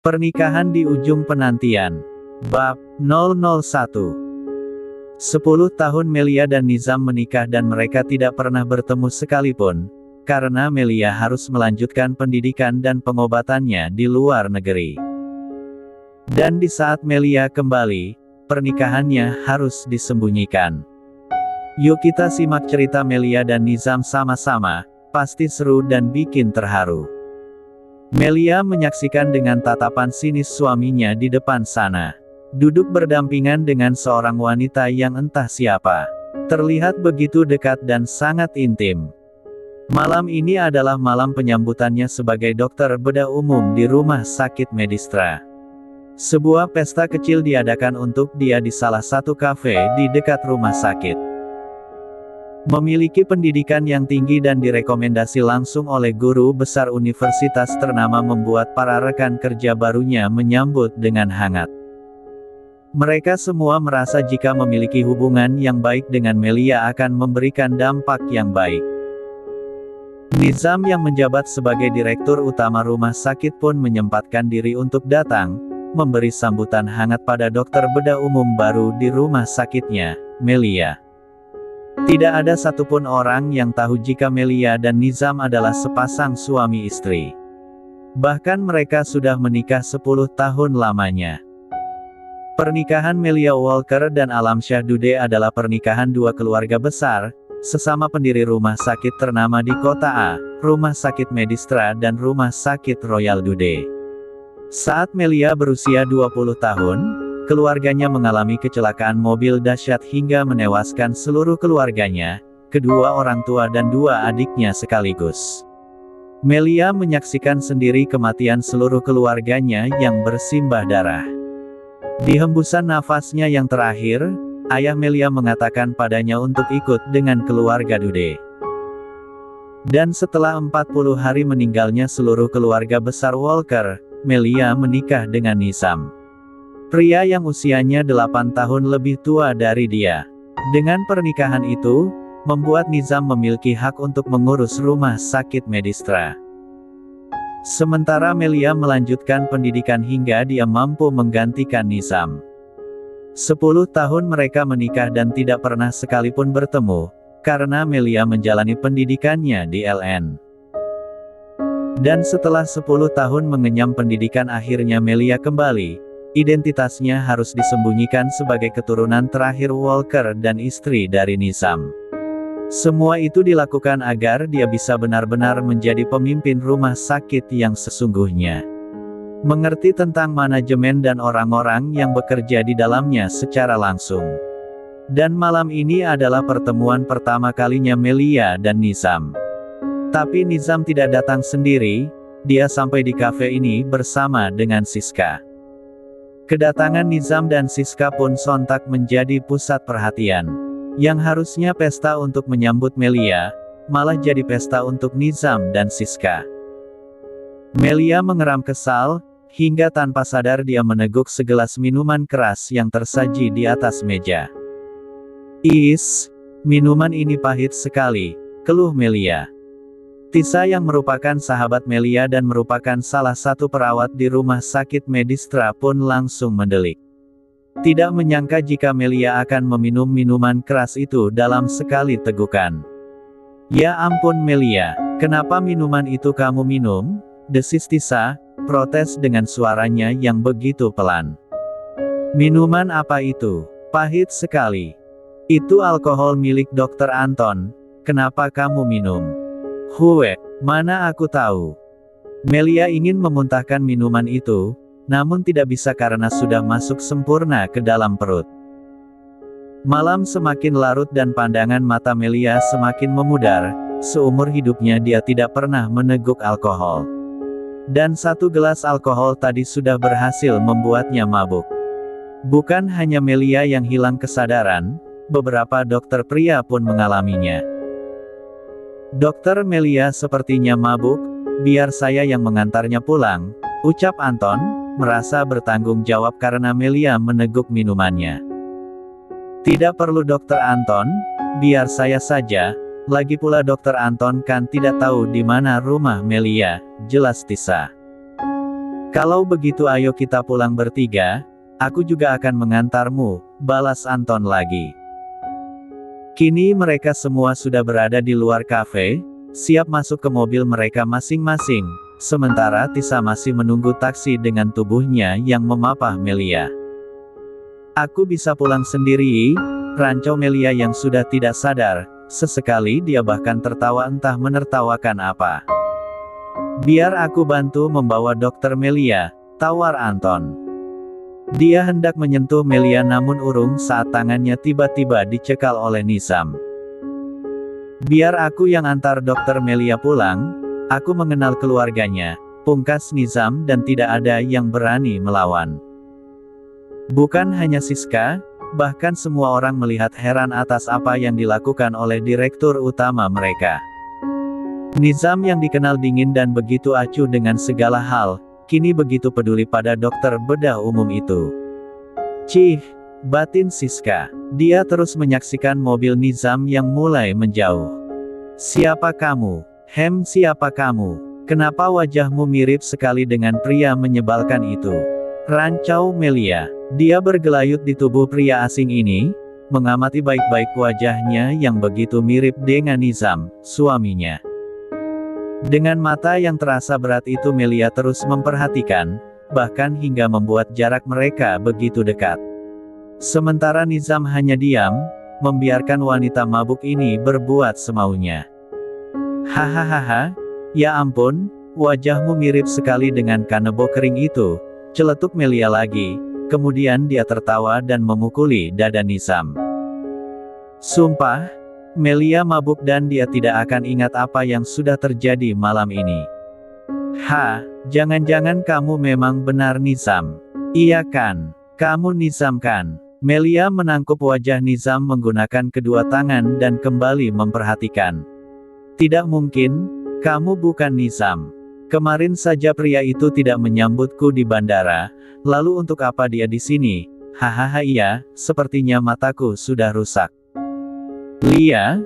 Pernikahan di ujung penantian. Bab 001. 10 tahun Melia dan Nizam menikah dan mereka tidak pernah bertemu sekalipun, karena Melia harus melanjutkan pendidikan dan pengobatannya di luar negeri. Dan di saat Melia kembali, pernikahannya harus disembunyikan. Yuk kita simak cerita Melia dan Nizam sama-sama, pasti seru dan bikin terharu. Melia menyaksikan dengan tatapan sinis suaminya di depan sana. Duduk berdampingan dengan seorang wanita yang entah siapa. Terlihat begitu dekat dan sangat intim. Malam ini adalah malam penyambutannya sebagai dokter bedah umum di Rumah Sakit Medistra. Sebuah pesta kecil diadakan untuk dia di salah satu kafe di dekat rumah sakit. Memiliki pendidikan yang tinggi dan direkomendasi langsung oleh guru besar universitas ternama membuat para rekan kerja barunya menyambut dengan hangat. Mereka semua merasa jika memiliki hubungan yang baik dengan Melia akan memberikan dampak yang baik. Nizam yang menjabat sebagai direktur utama rumah sakit pun menyempatkan diri untuk datang, memberi sambutan hangat pada dokter bedah umum baru di rumah sakitnya, Melia. Tidak ada satupun orang yang tahu jika Melia dan Nizam adalah sepasang suami istri. Bahkan mereka sudah menikah 10 tahun lamanya. Pernikahan Melia Walker dan Alamsyah Dude adalah pernikahan dua keluarga besar, sesama pendiri rumah sakit ternama di kota A, Rumah Sakit Medistra dan Rumah Sakit Royal Dude. Saat Melia berusia 20 tahun, keluarganya mengalami kecelakaan mobil dahsyat hingga menewaskan seluruh keluarganya, kedua orang tua dan dua adiknya sekaligus. Melia menyaksikan sendiri kematian seluruh keluarganya yang bersimbah darah. Di hembusan nafasnya yang terakhir, ayah Melia mengatakan padanya untuk ikut dengan keluarga Dude. Dan setelah 40 hari meninggalnya seluruh keluarga besar Walker, Melia menikah dengan Nizam. Pria yang usianya 8 tahun lebih tua dari dia. Dengan pernikahan itu, membuat Nizam memiliki hak untuk mengurus rumah sakit Medistra. Sementara Melia melanjutkan pendidikan hingga dia mampu menggantikan Nizam. 10 tahun mereka menikah dan tidak pernah sekalipun bertemu, karena Melia menjalani pendidikannya di LN. Dan setelah 10 tahun mengenyam pendidikan akhirnya Melia kembali. Identitasnya harus disembunyikan sebagai keturunan terakhir Walker dan istri dari Nizam. Semua itu dilakukan agar dia bisa benar-benar menjadi pemimpin rumah sakit yang sesungguhnya. Mengerti tentang manajemen dan orang-orang yang bekerja di dalamnya secara langsung. Dan malam ini adalah pertemuan pertama kalinya Melia dan Nizam. Tapi Nizam tidak datang sendiri, dia sampai di kafe ini bersama dengan Siska. Kedatangan Nizam dan Siska pun sontak menjadi pusat perhatian. Yang harusnya pesta untuk menyambut Melia, malah jadi pesta untuk Nizam dan Siska. Melia mengeram kesal, hingga tanpa sadar dia meneguk segelas minuman keras yang tersaji di atas meja. Minuman ini pahit sekali, keluh Melia. Tisa yang merupakan sahabat Melia dan merupakan salah satu perawat di rumah sakit Medistra pun langsung mendelik. Tidak menyangka jika Melia akan meminum minuman keras itu dalam sekali tegukan. Ya ampun Melia, kenapa minuman itu kamu minum? Desis Tisa, protes dengan suaranya yang begitu pelan. Minuman apa itu? Pahit sekali. Itu alkohol milik Dr. Anton, kenapa kamu minum? Mana aku tahu. Melia ingin memuntahkan minuman itu, namun tidak bisa karena sudah masuk sempurna ke dalam perut. Malam semakin larut dan pandangan mata Melia semakin memudar, seumur hidupnya dia tidak pernah meneguk alkohol. Dan satu gelas alkohol tadi sudah berhasil membuatnya mabuk. Bukan hanya Melia yang hilang kesadaran, beberapa dokter pria pun mengalaminya. Dokter Melia sepertinya mabuk, biar saya yang mengantarnya pulang, ucap Anton, merasa bertanggung jawab karena Melia meneguk minumannya. Tidak perlu Dokter Anton, biar saya saja, lagi pula Dokter Anton kan tidak tahu di mana rumah Melia, jelas Tisa. Kalau begitu ayo kita pulang bertiga, aku juga akan mengantarmu, balas Anton lagi. Kini mereka semua sudah berada di luar kafe, siap masuk ke mobil mereka masing-masing, sementara Tisa masih menunggu taksi dengan tubuhnya yang memapah Melia. Aku bisa pulang sendiri, rancau Melia yang sudah tidak sadar, sesekali dia bahkan tertawa entah menertawakan apa. Biar aku bantu membawa dokter Melia, tawar Anton. Dia hendak menyentuh Melia namun urung saat tangannya tiba-tiba dicekal oleh Nizam. Biar aku yang antar dokter Melia pulang, aku mengenal keluarganya, pungkas Nizam dan tidak ada yang berani melawan. Bukan hanya Siska, bahkan semua orang melihat heran atas apa yang dilakukan oleh direktur utama mereka. Nizam yang dikenal dingin dan begitu acuh dengan segala hal, kini begitu peduli pada dokter bedah umum itu. Cih, batin Siska. Dia terus menyaksikan mobil Nizam yang mulai menjauh. Siapa kamu? Siapa kamu? Kenapa wajahmu mirip sekali dengan pria menyebalkan itu? Rancau Melia. Dia bergelayut di tubuh pria asing ini, mengamati baik-baik wajahnya yang begitu mirip dengan Nizam, suaminya. Dengan mata yang terasa berat itu Melia terus memperhatikan, bahkan hingga membuat jarak mereka begitu dekat. Sementara Nizam hanya diam, membiarkan wanita mabuk ini berbuat semaunya. Hahaha, ya ampun, wajahmu mirip sekali dengan kanebo kering itu, celetuk Melia lagi, kemudian dia tertawa dan memukuli dada Nizam. Sumpah, Melia mabuk dan dia tidak akan ingat apa yang sudah terjadi malam ini. Jangan-jangan kamu memang benar Nizam. Iya kan? Kamu Nizam kan? Melia menangkup wajah Nizam menggunakan kedua tangan dan kembali memperhatikan. Tidak mungkin, kamu bukan Nizam. Kemarin saja pria itu tidak menyambutku di bandara, lalu untuk apa dia di sini? Hahaha iya, sepertinya mataku sudah rusak. Lia,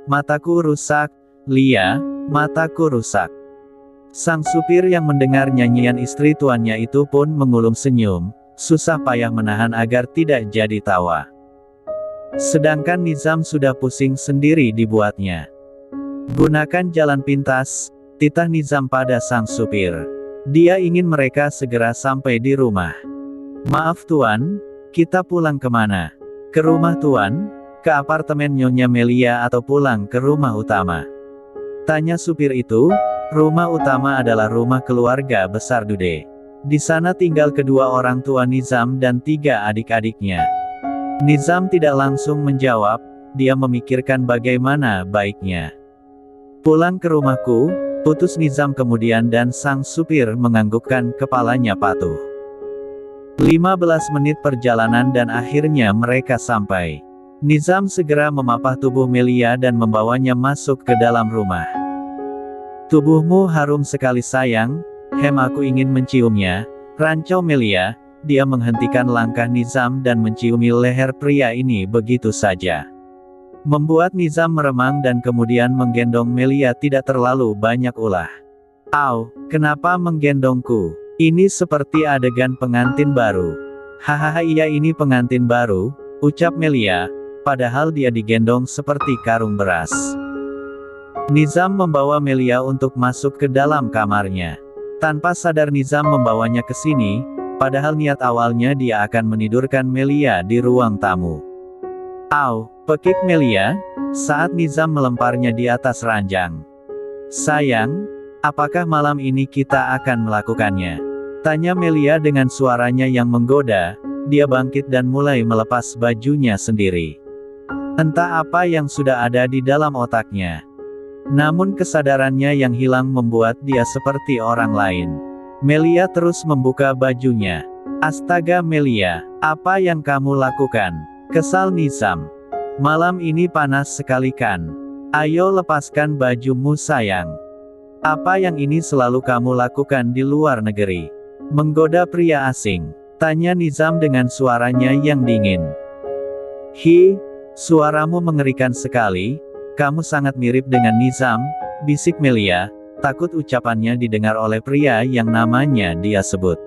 mataku rusak, Lia, mataku rusak. Sang supir yang mendengar nyanyian istri tuannya itu pun mengulum senyum, susah payah menahan agar tidak jadi tawa. Sedangkan Nizam sudah pusing sendiri dibuatnya. Gunakan jalan pintas, titah Nizam pada sang supir. Dia ingin mereka segera sampai di rumah. Maaf tuan, kita pulang kemana? Ke rumah tuan? Ke apartemen Nyonya Melia atau pulang ke rumah utama? Tanya supir itu. Rumah utama adalah rumah keluarga besar Dude. Di sana tinggal kedua orang tua Nizam dan 3 adik-adiknya. Nizam tidak langsung menjawab, dia memikirkan bagaimana baiknya. Pulang ke rumahku, putus Nizam kemudian dan sang supir menganggukkan kepalanya patuh. 15 menit perjalanan dan akhirnya mereka sampai. Nizam segera memapah tubuh Melia dan membawanya masuk ke dalam rumah. Tubuhmu harum sekali sayang, aku ingin menciumnya, rancau Melia. Dia menghentikan langkah Nizam dan menciumi leher pria ini begitu saja. Membuat Nizam meremang dan kemudian menggendong Melia tidak terlalu banyak ulah. Au, kenapa menggendongku? Ini seperti adegan pengantin baru. Hahaha iya ini pengantin baru, ucap Melia. Padahal dia digendong seperti karung beras. Nizam membawa Melia untuk masuk ke dalam kamarnya. Tanpa sadar Nizam membawanya ke sini, padahal niat awalnya dia akan menidurkan Melia di ruang tamu. Au, pekik Melia, saat Nizam melemparnya di atas ranjang. Sayang, apakah malam ini kita akan melakukannya? Tanya Melia dengan suaranya yang menggoda. Dia bangkit dan mulai melepas bajunya sendiri. Entah apa yang sudah ada di dalam otaknya. Namun kesadarannya yang hilang membuat dia seperti orang lain. Melia terus membuka bajunya. Astaga Melia, apa yang kamu lakukan? Kesal Nizam. Malam ini panas sekali kan? Ayo lepaskan bajumu sayang. Apa yang ini selalu kamu lakukan di luar negeri? Menggoda pria asing. Tanya Nizam dengan suaranya yang dingin. Suaramu mengerikan sekali, kamu sangat mirip dengan Nizam, bisik Melia, takut ucapannya didengar oleh pria yang namanya dia sebut.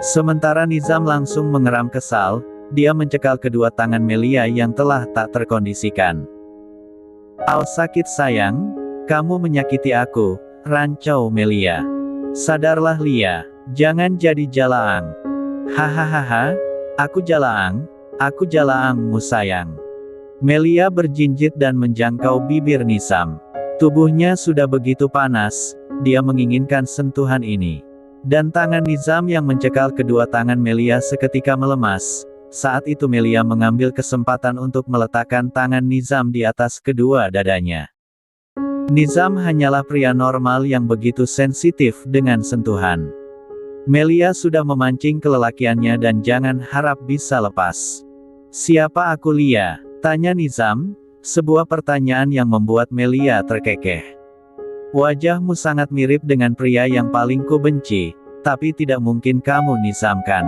Sementara Nizam langsung mengeram kesal, dia mencekal kedua tangan Melia yang telah tak terkondisikan. "Aw sakit sayang, kamu menyakiti aku," rancau Melia. "Sadarlah Lia, jangan jadi jalaang." "Hahaha, aku jalaangmu sayang." Melia berjinjit dan menjangkau bibir Nizam. Tubuhnya sudah begitu panas, dia menginginkan sentuhan ini. Dan tangan Nizam yang mencekal kedua tangan Melia seketika melemas. Saat itu Melia mengambil kesempatan untuk meletakkan tangan Nizam di atas kedua dadanya. Nizam hanyalah pria normal yang begitu sensitif dengan sentuhan. Melia sudah memancing kelelakiannya dan jangan harap bisa lepas. "Siapa aku Lia?" tanya Nizam, sebuah pertanyaan yang membuat Melia terkekeh. "Wajahmu sangat mirip dengan pria yang paling ku benci, tapi tidak mungkin kamu Nizam kan?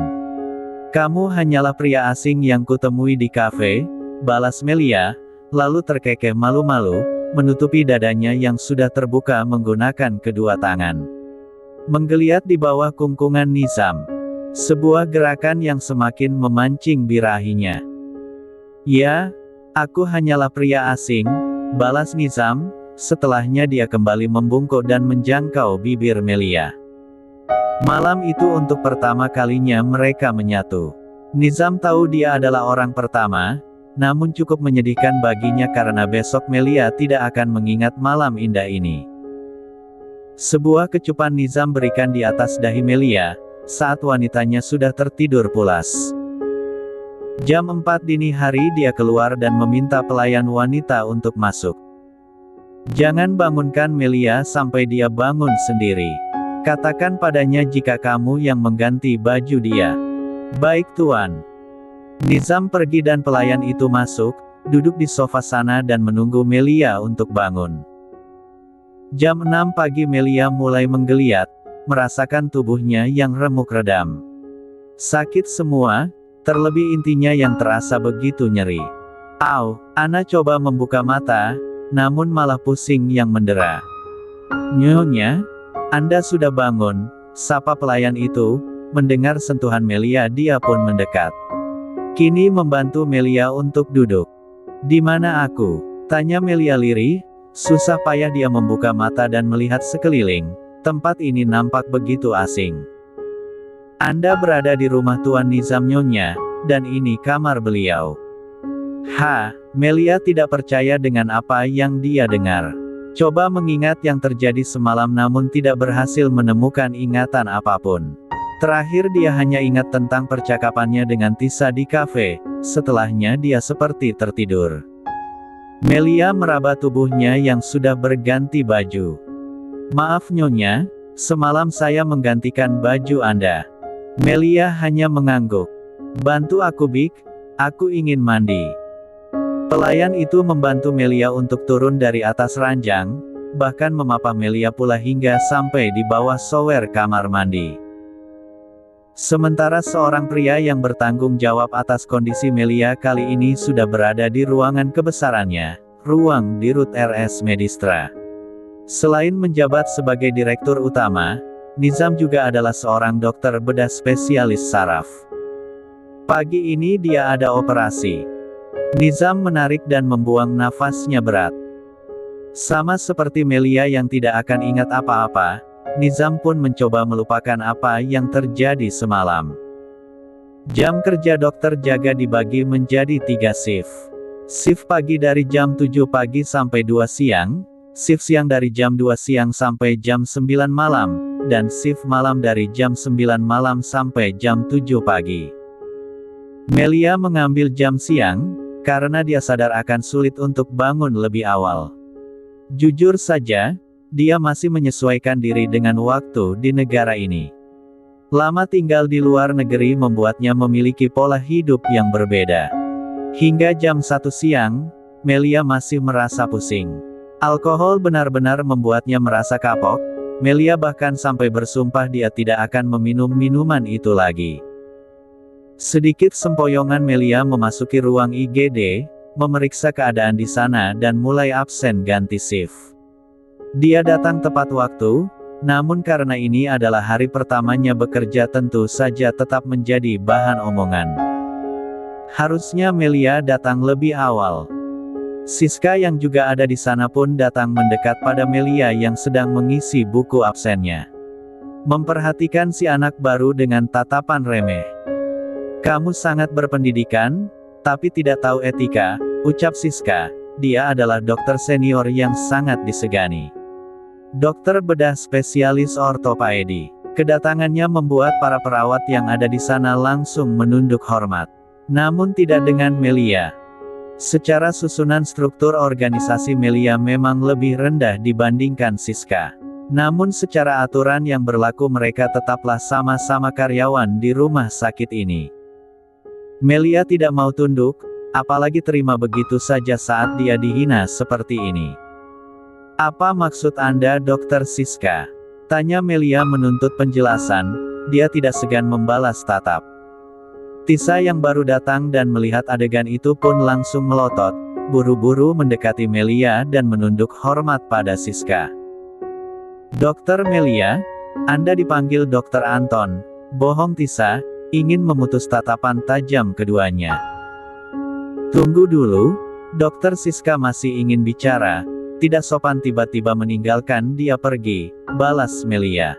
Kamu hanyalah pria asing yang kutemui di kafe," balas Melia, lalu terkekeh malu-malu, menutupi dadanya yang sudah terbuka menggunakan kedua tangan. Menggeliat di bawah kungkungan Nizam. Sebuah gerakan yang semakin memancing birahinya. "Ya, aku hanyalah pria asing," balas Nizam, setelahnya dia kembali membungkuk dan menjangkau bibir Melia. Malam itu untuk pertama kalinya mereka menyatu. Nizam tahu dia adalah orang pertama, namun cukup menyedihkan baginya karena besok Melia tidak akan mengingat malam indah ini. Sebuah kecupan Nizam berikan di atas dahi Melia, saat wanitanya sudah tertidur pulas. Jam 4 dini hari dia keluar dan meminta pelayan wanita untuk masuk. "Jangan bangunkan Melia sampai dia bangun sendiri. Katakan padanya jika kamu yang mengganti baju dia." "Baik Tuan." Nizam pergi dan pelayan itu masuk, duduk di sofa sana dan menunggu Melia untuk bangun. Jam 6 pagi Melia mulai menggeliat, merasakan tubuhnya yang remuk redam. Sakit semua, terlebih intinya yang terasa begitu nyeri. "Au," Ana coba membuka mata, namun malah pusing yang mendera. "Nyonya, Anda sudah bangun," sapa pelayan itu. Mendengar sentuhan Melia dia pun mendekat. Kini membantu Melia untuk duduk. "Di mana aku?" tanya Melia lirih. Susah payah dia membuka mata dan melihat sekeliling. Tempat ini nampak begitu asing. "Anda berada di rumah Tuan Nizam Nyonya, dan ini kamar beliau." Melia tidak percaya dengan apa yang dia dengar. Coba mengingat yang terjadi semalam namun tidak berhasil menemukan ingatan apapun. Terakhir dia hanya ingat tentang percakapannya dengan Tisa di kafe, setelahnya dia seperti tertidur. Melia meraba tubuhnya yang sudah berganti baju. "Maaf Nyonya, semalam saya menggantikan baju Anda." Melia hanya mengangguk. "Bantu aku Bik, aku ingin mandi." Pelayan itu membantu Melia untuk turun dari atas ranjang, bahkan memapah Melia pula hingga sampai di bawah shower kamar mandi. Sementara seorang pria yang bertanggung jawab atas kondisi Melia kali ini sudah berada di ruangan kebesarannya, ruang Dirut RS Medistra. Selain menjabat sebagai direktur utama, Nizam juga adalah seorang dokter bedah spesialis saraf. Pagi ini dia ada operasi. Nizam menarik dan membuang nafasnya berat. Sama seperti Melia yang tidak akan ingat apa-apa, Nizam pun mencoba melupakan apa yang terjadi semalam. Jam kerja dokter jaga dibagi menjadi 3 shift. Shift pagi dari jam 7 pagi sampai 2 siang, shift siang dari jam 2 siang sampai jam 9 malam, dan shift malam dari jam 9 malam sampai jam 7 pagi. Melia mengambil jam siang, karena dia sadar akan sulit untuk bangun lebih awal. Jujur saja, dia masih menyesuaikan diri dengan waktu di negara ini. Lama tinggal di luar negeri membuatnya memiliki pola hidup yang berbeda. Hingga jam 1 siang, Melia masih merasa pusing. Alkohol benar-benar membuatnya merasa kapok. Melia bahkan sampai bersumpah dia tidak akan meminum minuman itu lagi. Sedikit sempoyongan Melia memasuki ruang IGD, memeriksa keadaan di sana dan mulai absen ganti shift. Dia datang tepat waktu, namun karena ini adalah hari pertamanya bekerja tentu saja tetap menjadi bahan omongan. Harusnya Melia datang lebih awal. Siska yang juga ada di sana pun datang mendekat pada Melia yang sedang mengisi buku absennya. Memperhatikan si anak baru dengan tatapan remeh. "Kamu sangat berpendidikan, tapi tidak tahu etika," ucap Siska. Dia adalah dokter senior yang sangat disegani. Dokter bedah spesialis ortopedi. Kedatangannya membuat para perawat yang ada di sana langsung menunduk hormat. Namun tidak dengan Melia. Secara susunan struktur organisasi Melia memang lebih rendah dibandingkan Siska. Namun secara aturan yang berlaku mereka tetaplah sama-sama karyawan di rumah sakit ini. Melia tidak mau tunduk, apalagi terima begitu saja saat dia dihina seperti ini. "Apa maksud Anda, Dokter Siska?" tanya Melia menuntut penjelasan. Dia tidak segan membalas tatap. Tisa yang baru datang dan melihat adegan itu pun langsung melotot, buru-buru mendekati Melia dan menunduk hormat pada Siska. "Dokter Melia, Anda dipanggil Dokter Anton." Bohong Tisa, ingin memutus tatapan tajam keduanya. "Tunggu dulu, Dokter Siska masih ingin bicara. Tidak sopan tiba-tiba meninggalkan dia pergi," balas Melia.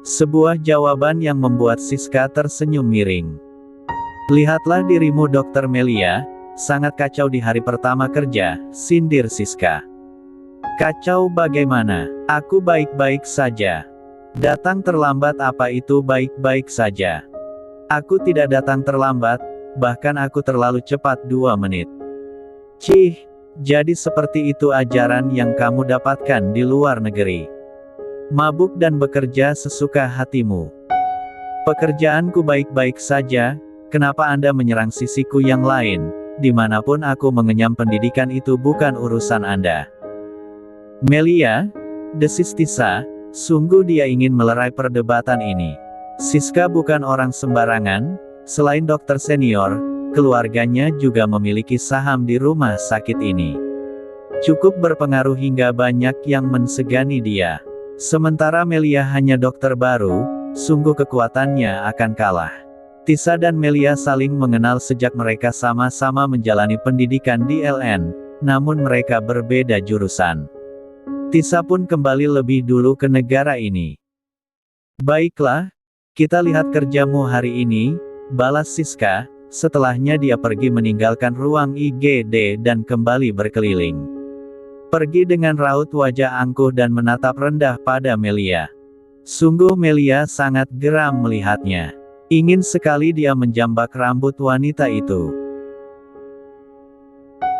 Sebuah jawaban yang membuat Siska tersenyum miring. "Lihatlah dirimu Dokter Melia, sangat kacau di hari pertama kerja," sindir Siska. "Kacau bagaimana? Aku baik-baik saja. Datang terlambat apa itu baik-baik saja? Aku tidak datang terlambat, bahkan aku terlalu cepat 2 menit. Cih, jadi seperti itu ajaran yang kamu dapatkan di luar negeri. Mabuk dan bekerja sesuka hatimu. Pekerjaanku baik-baik saja, kenapa Anda menyerang sisiku yang lain? Dimanapun aku mengenyam pendidikan itu bukan urusan Anda." "Melia," desis Tisa, sungguh dia ingin melerai perdebatan ini. Siska bukan orang sembarangan, selain dokter senior, keluarganya juga memiliki saham di rumah sakit ini. Cukup berpengaruh hingga banyak yang mensegani dia. Sementara Melia hanya dokter baru, sungguh kekuatannya akan kalah. Tisa dan Melia saling mengenal sejak mereka sama-sama menjalani pendidikan di LN, namun mereka berbeda jurusan. Tisa pun kembali lebih dulu ke negara ini. "Baiklah, kita lihat kerjamu hari ini," balas Siska. Setelahnya dia pergi meninggalkan ruang IGD dan kembali berkeliling. Pergi dengan raut wajah angkuh dan menatap rendah pada Melia. Sungguh Melia sangat geram melihatnya. Ingin sekali dia menjambak rambut wanita itu.